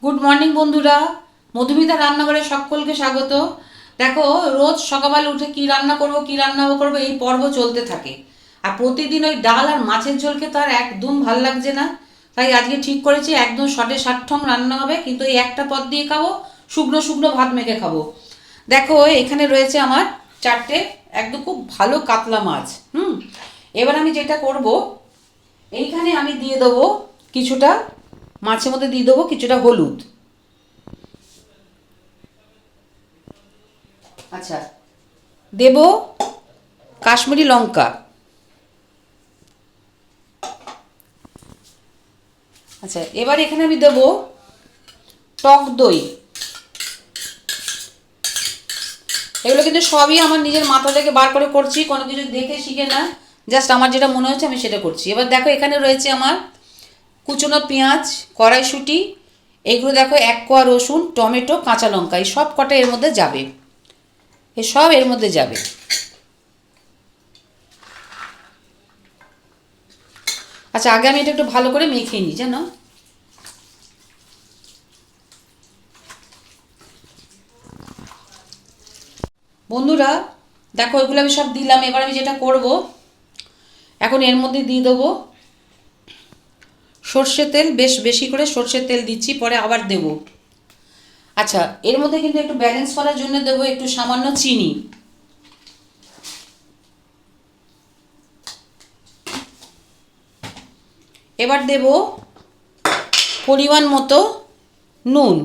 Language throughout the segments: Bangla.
গুড মর্নিং বন্ধুরা, মধুমিতা রান্নাঘরে সকলকে স্বাগত। দেখো, রোজ সকালবেলা উঠে কি রান্না করব এই পর্ব চলতে থাকে। আর প্রতিদিন ওই ডাল আর মাছের ঝোল খেতে আর একদম ভাল লাগছে না। তাই আজকে ঠিক করেছি একদম শটে সাতঠং রান্না হবে, কিন্তু এই একটা পদ দিয়ে খাবো, শুকনো শুকনো ভাত মেখে খাবো। দেখো, এখানে রয়েছে আমার চারটে একদম খুব ভালো কাতলা মাছ। এবার আমি যেটা করব, এইখানে আমি দিয়ে দেবো কিছুটা, মাছের মধ্যে দিয়ে দেবো কিছুটা হলুদ। আচ্ছা, দেব কাশ্মীরি লঙ্কা। আচ্ছা, এবার এখানে আমি দেব টক দই। এগুলো কিন্তু সবই আমার নিজের মাথা থেকে বার করে করছি, কোনো কিছু দেখে শিখে না, জাস্ট আমার যেটা মনে হচ্ছে আমি সেটা করছি। এবার দেখো, এখানে রয়েছে আমার কুচনো পেঁয়াজ, কড়াইশুঁটি, এগুলো দেখো, এক কোয়া রসুন, টমেটো, কাঁচা লঙ্কা, এই সব কটা এর মধ্যে যাবে, এসব এর মধ্যে যাবে। আচ্ছা, আগে আমি এটা একটু ভালো করে মেখে নিই জানো। বন্ধুরা দেখো, এগুলো আমি সব দিলাম। এবার আমি যেটা করব, এখন এর মধ্যে দিয়ে দেবো সর্ষের তেল, বেশ বেশি করে সর্ষের তেল দিচ্ছি, পরে আবার দেব। আচ্ছা, এর মধ্যে কিন্তু একটু ব্যালেন্স করার জন্য দেবো একটু সামান্য চিনি। এবার দেব পরিমাণ মতো নুন।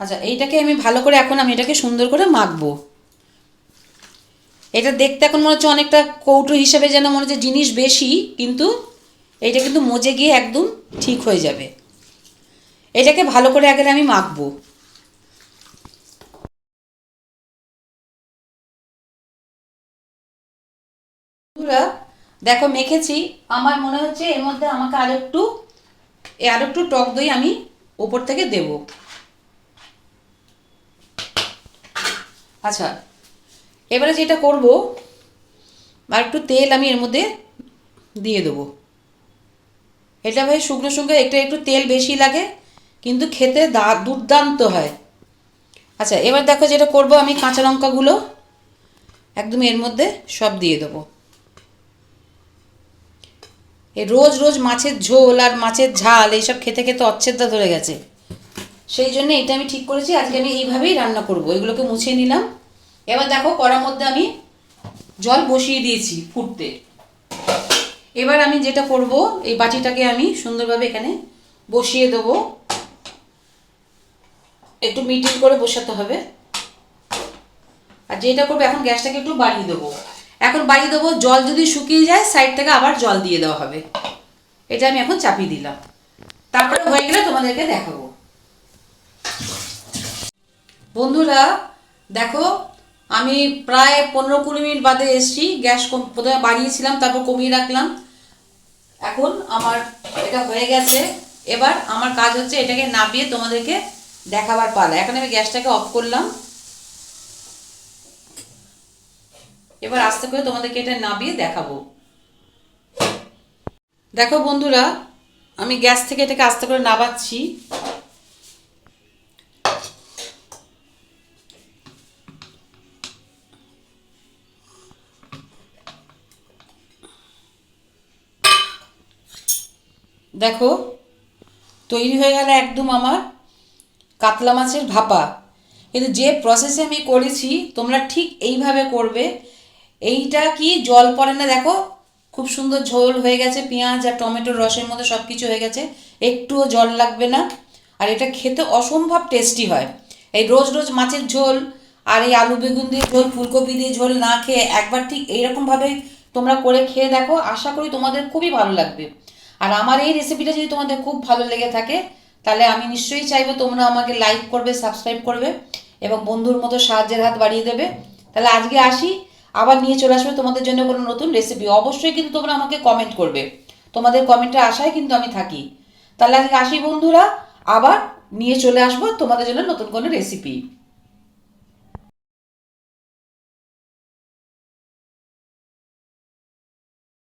আচ্ছা, এইটাকে আমি ভালো করে, এখন আমি এটাকে সুন্দর করে মাখবো। এটা দেখতে এখন মনে হচ্ছে অনেকটা কৌটো হিসেবে, যেন মনে হচ্ছে জিনিস বেশি, কিন্তু এইটা কিন্তু মজে গিয়ে একদম ঠিক হয়ে যাবে। এটাকে ভালো করে আগে আমি মাখবো। বন্ধুরা দেখো, মেখেছি। আমার মনে হচ্ছে এর মধ্যে আমাকে আরেকটু টক দই আমি ওপর থেকে দেব। আচ্ছা, এবারে যেটা করব, আর একটু তেল আমি এর মধ্যে দিয়ে দেবো। এটা ভাই শুকনো শুকনো, একটু একটু তেল বেশি লাগে, কিন্তু খেতে দুর্দান্ত হয়। আচ্ছা, এবার দেখো যেটা করব, আমি কাঁচা লঙ্কাগুলো একদম এর মধ্যে সব দিয়ে দেবো। এই রোজ রোজ মাছের ঝোল আর মাছের ঝাল এইসব খেতে খেতে অচ্ছেদ্যা ধরে গেছে, সেই জন্য এটা আমি ঠিক করেছি আজকে আমি এইভাবেই রান্না করব। এগুলোকে মুছিয়ে নিলাম। এবার দেখো, কড়ার মধ্যে আমি জল বসিয়ে দিয়েছি ফুটতে। এবার আমি যেটা করব, এই বাটিটাকে আমি সুন্দরভাবে এখানে বসিয়ে দেবো। একটু মিডিয়াম করে বসাতে হবে। আর যেটা করবো, এখন গ্যাসটাকে একটু বাড়িয়ে দেবো। এখন বাড়িয়ে দেবো, জল যদি শুকিয়ে যায় সাইড থেকে আবার জল দিয়ে দেওয়া হবে। এটা আমি এখন চাপিয়ে দিলাম, তারপরে হয়ে গেলে তোমাদেরকে দেখাবো। বন্ধুরা দেখো, আমি প্রায় 15-20 মিনিট বাদে এসছি। গ্যাস প্রথমে বাড়িয়েছিলাম, তারপর কমিয়ে রাখলাম। এখন আমার এটা হয়ে গেছে। এবার আমার কাজ হচ্ছে এটাকে নামিয়ে তোমাদেরকে দেখাবার পালা। এখন আমি গ্যাসটাকে অফ করলাম। এবার আস্তে করে তোমাদেরকে এটা নামিয়ে দেখাবো। দেখো বন্ধুরা, আমি গ্যাস থেকে এটাকে আস্তে করে নামাচ্ছি। দেখো, তৈরি হয়ে গেল একদম আমার কাতলা মাছের ভাপা। কিন্তু যে প্রসেসে আমি করেছি তোমরা ঠিক এইভাবে করবে। এইটা কি জল পড়ে না, দেখো খুব সুন্দর ঝোল হয়ে গেছে, পেঁয়াজ আর টমেটোর রসের মধ্যে সব কিছু হয়ে গেছে, একটুও জল লাগবে না। আর এটা খেতে অসম্ভব টেস্টি হয়। এই রোজ রোজ মাছের ঝোল আর এই আলু বেগুন দিয়ে ঝোল, ফুলকপি দিয়ে ঝোল না খেয়ে একবার ঠিক এইরকমভাবে তোমরা করে খেয়ে দেখো, আশা করি তোমাদের খুবই ভালো লাগবে। আর আমার এই রেসিপিটা যদি তোমাদের খুব ভালো লেগে থাকে, তাহলে আমি নিশ্চয়ই চাইবো তোমরা আমাকে লাইক করবে, সাবস্ক্রাইব করবে এবং বন্ধুর মতো সাহায্যের হাত বাড়িয়ে দেবে। তাহলে আজকে আসি, আবার নিয়ে চলে আসবে তোমাদের জন্য কোনো নতুন রেসিপি। অবশ্যই কিন্তু তোমরা আমাকে কমেন্ট করবে, তোমাদের কমেন্টের আশায় কিন্তু আমি থাকি। তাহলে আজকে আসি বন্ধুরা, আবার নিয়ে চলে আসবো তোমাদের জন্য নতুন কোনো রেসিপি।